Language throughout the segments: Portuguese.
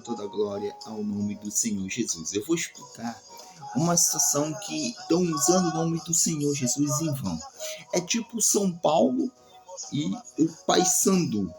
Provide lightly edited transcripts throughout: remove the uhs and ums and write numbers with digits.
toda a glória ao nome do Senhor Jesus. Eu vou explicar uma situação que estão usando o nome do Senhor Jesus em vão. É tipo São Paulo e o Paysandu,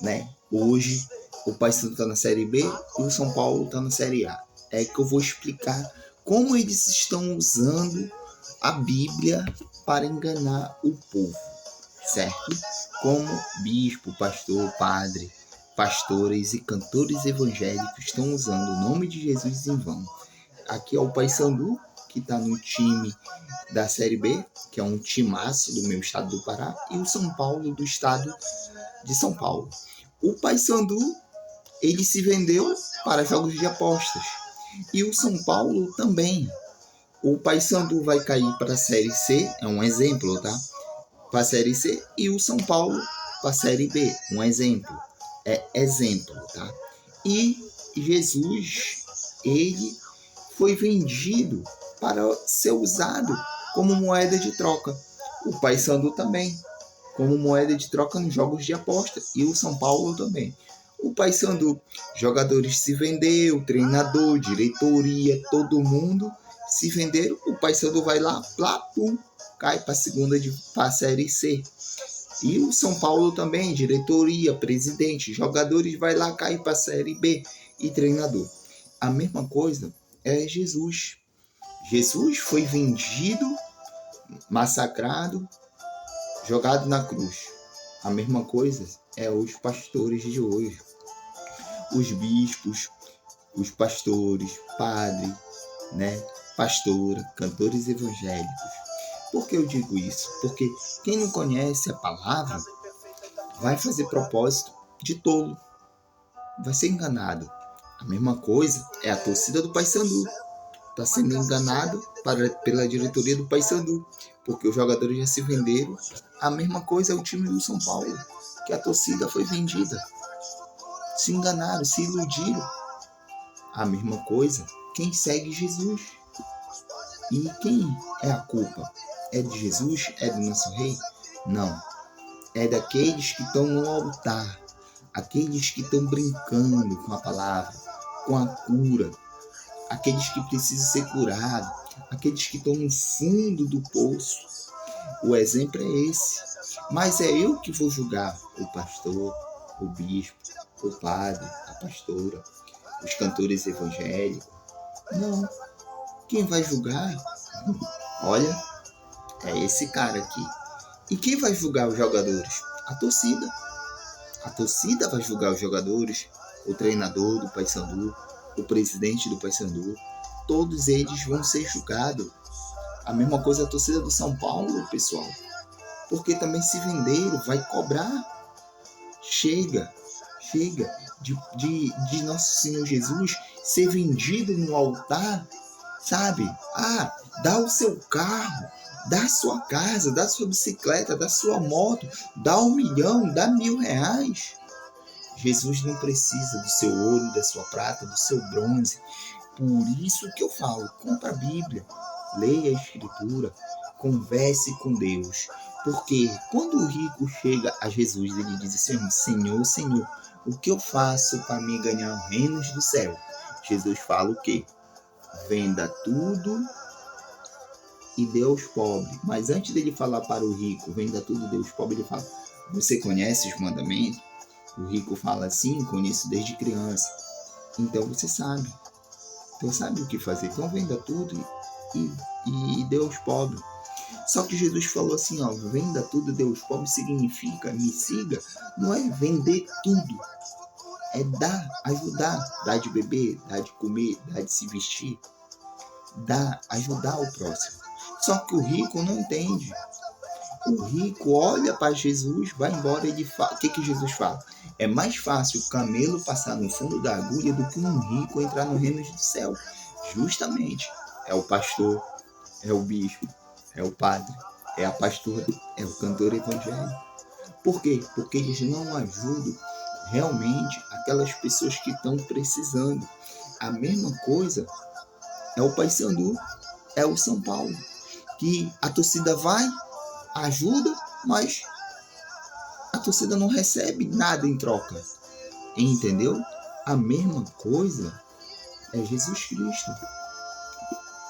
né? Hoje o Paysandu está na Série B e o São Paulo está na Série A. É que eu vou explicar como eles estão usando a Bíblia para enganar o povo, certo? Como bispo, pastor, padre, pastores e cantores evangélicos estão usando o nome de Jesus em vão. Aqui é o Paysandu, que está no time da Série B, que é um timaço do meu estado do Pará, e o São Paulo do estado de São Paulo. O Paysandu, ele se vendeu para jogos de apostas, e o São Paulo também. O Paysandu vai cair para a Série C, é um exemplo, tá? Para a Série C, e o São Paulo para a Série B, um exemplo. É exemplo, tá? E Jesus, ele foi vendido para ser usado como moeda de troca. O Paysandu também, como moeda de troca nos jogos de aposta, e o São Paulo também. O Paysandu, jogadores se vendeu, treinador, diretoria, todo mundo se venderam. O Paysandu vai lá, plá, pum, cai para a Série C. E o São Paulo também, diretoria, presidente, jogadores vai lá, cai para a Série B e treinador. A mesma coisa é Jesus. Jesus foi vendido, massacrado, jogado na cruz. A mesma coisa é os pastores de hoje. Os bispos, os pastores, padre, né, pastora, cantores evangélicos. Por que eu digo isso? Porque quem não conhece a palavra vai fazer propósito de tolo, vai ser enganado. A mesma coisa é a torcida do Paysandu. Está sendo enganado pela diretoria do Paysandu, porque os jogadores já se venderam. A mesma coisa é o time do São Paulo, que a torcida foi vendida. Se enganaram, se iludiram. A mesma coisa, quem segue Jesus. E quem é a culpa? É de Jesus? É do nosso rei? Não. É daqueles que estão no altar, aqueles que estão brincando com a palavra, com a cura, aqueles que precisam ser curados, aqueles que estão no fundo do poço. O exemplo é esse. Mas é eu que vou julgar o pastor, o bispo, o padre, a pastora, os cantores evangélicos. Não. Quem vai julgar? Olha, é esse cara aqui. E quem vai julgar os jogadores? A torcida. A torcida vai julgar os jogadores, o treinador do Paysandu, o presidente do Paysandu. Todos eles vão ser julgados. A mesma coisa a torcida do São Paulo, pessoal. Porque também se venderam, vai cobrar. Chega de Nosso Senhor Jesus ser vendido no altar, sabe? Dá o seu carro, dá a sua casa, dá a sua bicicleta, dá a sua moto, dá 1 milhão, dá R$1.000. Jesus não precisa do seu ouro, da sua prata, do seu bronze. Por isso que eu falo, compra a Bíblia, leia a Escritura, converse com Deus. Porque quando o rico chega a Jesus, ele diz assim: Senhor, Senhor, o que eu faço para me ganhar os reinos do céu? Jesus fala o quê? Venda tudo e dê aos pobres. Mas antes dele falar para o rico, venda tudo e dê aos pobres, ele fala: você conhece os mandamentos? O rico fala assim: conheço desde criança. Então você sabe. Então sabe o que fazer. Então venda tudo e dê aos pobres. Só que Jesus falou assim, venda tudo, dê aos pobres, significa, me siga, não é vender tudo. É dar, ajudar, dar de beber, dar de comer, dar de se vestir, dar, ajudar o próximo. Só que o rico não entende. O rico olha para Jesus, vai embora e ele fala. O que Jesus fala? É mais fácil o camelo passar no fundo da agulha do que um rico entrar no reino do céu. Justamente. É o pastor, é o bispo, é o padre, é a pastora, é o cantor evangélico. Por quê? Porque eles não ajudam realmente aquelas pessoas que estão precisando. A mesma coisa é o Paysandu, é o São Paulo, que a torcida vai, ajuda, mas a torcida não recebe nada em troca, entendeu? A mesma coisa é Jesus Cristo.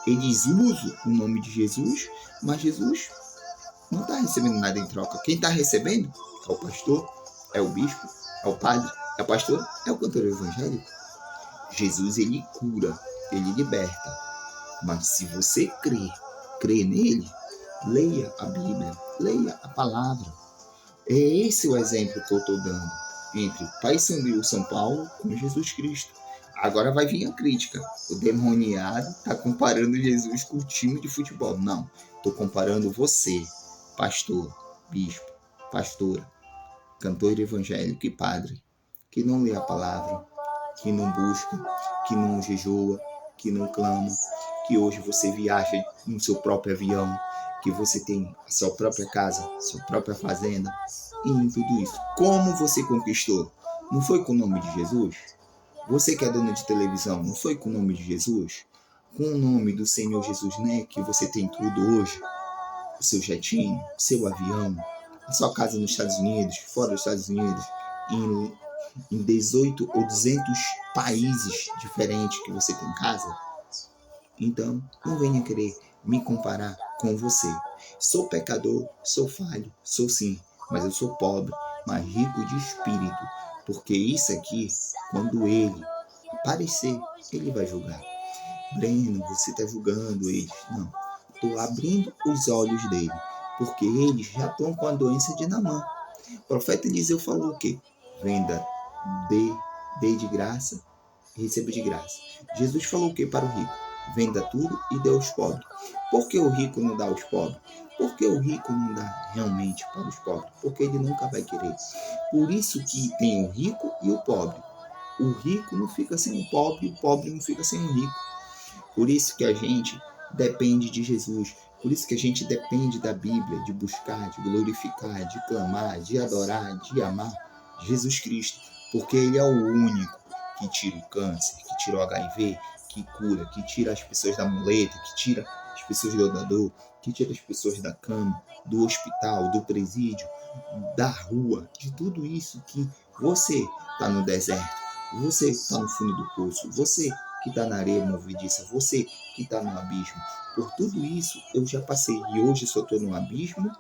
Eles usam o nome de Jesus, mas Jesus não está recebendo nada em troca. Quem está recebendo é o pastor, é o bispo, é o padre, é o pastor, é o cantor evangélico. Jesus, ele cura, ele liberta. Mas se você crê nele, leia a Bíblia, leia a palavra. É esse o exemplo que eu estou dando entre o Paysandu e o São Paulo com Jesus Cristo. Agora vai vir a crítica. O demoniado está comparando Jesus com o time de futebol. Não, estou comparando você, pastor, bispo, pastora, cantor evangélico e padre, que não lê a palavra, que não busca, que não jejua, que não clama, que hoje você viaja no seu próprio avião, que você tem a sua própria casa, sua própria fazenda, e em tudo isso. Como você conquistou? Não foi com o nome de Jesus? Você que é dono de televisão, não foi com o nome de Jesus? Com o nome do Senhor Jesus, né? Que você tem tudo hoje. O seu jetinho, o seu avião, a sua casa nos Estados Unidos, fora dos Estados Unidos, em 18 ou 200 países diferentes que você tem casa. Então, não venha querer me comparar com você. Sou pecador, sou falho, sou sim, mas eu sou pobre, mas rico de espírito, porque isso aqui, quando ele aparecer, ele vai julgar. Breno, você está julgando eles. Não, estou abrindo os olhos dele, porque eles já estão com a doença de Naamã. O profeta Eliseu falou o quê? Venda, dê de graça, receba de graça. Jesus falou o quê para o rico? Venda tudo e dê aos pobres. Por que o rico não dá aos pobres? Por que o rico não dá realmente para os pobres? Porque ele nunca vai querer. Por isso que tem o rico e o pobre. O rico não fica sem o pobre não fica sem o rico. Por isso que a gente depende de Jesus. Por isso que a gente depende da Bíblia, de buscar, de glorificar, de clamar, de adorar, de amar Jesus Cristo. Porque ele é o único que tira o câncer, que tira o HIV, que cura, que tira as pessoas da muleta, que tira as pessoas do dor, que tira as pessoas da cama, do hospital, do presídio, da rua, de tudo isso que você está no deserto, você está no fundo do poço, você que está na areia movediça, você que está no abismo. Por tudo isso eu já passei e hoje só estou no abismo,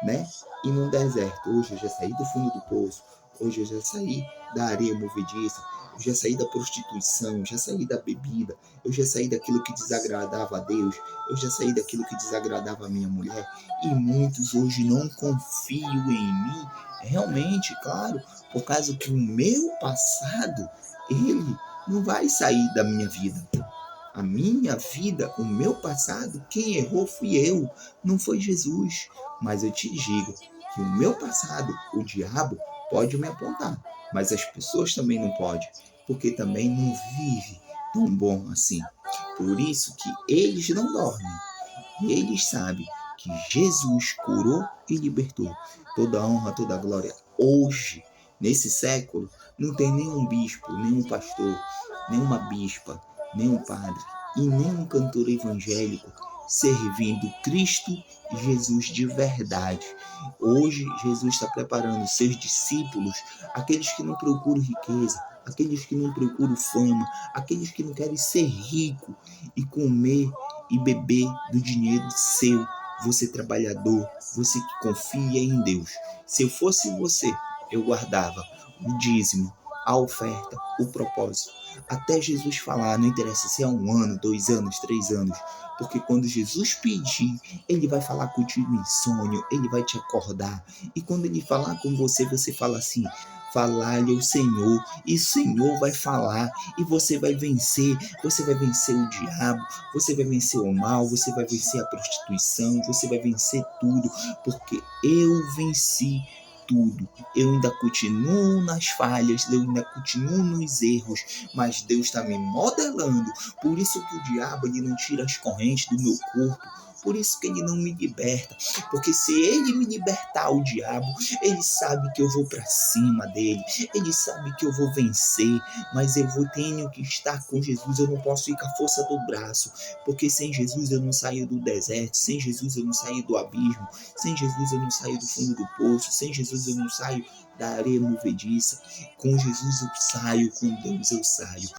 né? E no deserto. Hoje eu já saí do fundo do poço, hoje eu já saí da areia movediça, eu já saí da prostituição, eu já saí da bebida, eu já saí daquilo que desagradava a Deus, eu já saí daquilo que desagradava a minha mulher, e muitos hoje não confiam em mim, realmente, claro, por causa que o meu passado, ele não vai sair da minha vida. A minha vida, o meu passado, quem errou fui eu, não foi Jesus. Mas eu te digo que o meu passado, o diabo, pode me apontar, mas as pessoas também não podem, porque também não vive tão bom assim. Por isso que eles não dormem. E eles sabem que Jesus curou e libertou. Toda honra, toda glória. Hoje, nesse século, não tem nenhum bispo, nenhum pastor, nenhuma bispa, nenhum padre e nenhum cantor evangélico servindo Cristo e Jesus de verdade. Hoje, Jesus está preparando seus discípulos, aqueles que não procuram riqueza, aqueles que não procuram fama, aqueles que não querem ser rico e comer e beber do dinheiro seu. Você trabalhador, você que confia em Deus. Se eu fosse você, eu guardava o dízimo, a oferta, o propósito. Até Jesus falar, não interessa se é 1 ano, 2 anos, 3 anos. Porque quando Jesus pedir, ele vai falar contigo em sonho, ele vai te acordar. E quando ele falar com você, você fala assim, falar-lhe o Senhor, e o Senhor vai falar, e você vai vencer o diabo, você vai vencer o mal, você vai vencer a prostituição, você vai vencer tudo, porque eu venci tudo. Eu ainda continuo nas falhas, eu ainda continuo nos erros, mas Deus está me modelando. Por isso que o diabo ele não tira as correntes do meu corpo, Por isso que ele não me liberta. Porque se ele me libertar o diabo, ele sabe que eu vou para cima dele. Ele sabe que eu vou vencer. Mas tenho que estar com Jesus. Eu não posso ir com a força do braço. Porque sem Jesus eu não saio do deserto. Sem Jesus eu não saio do abismo. Sem Jesus eu não saio do fundo do poço. Sem Jesus eu não saio da areia movediça. Com Jesus eu saio. Com Deus eu saio.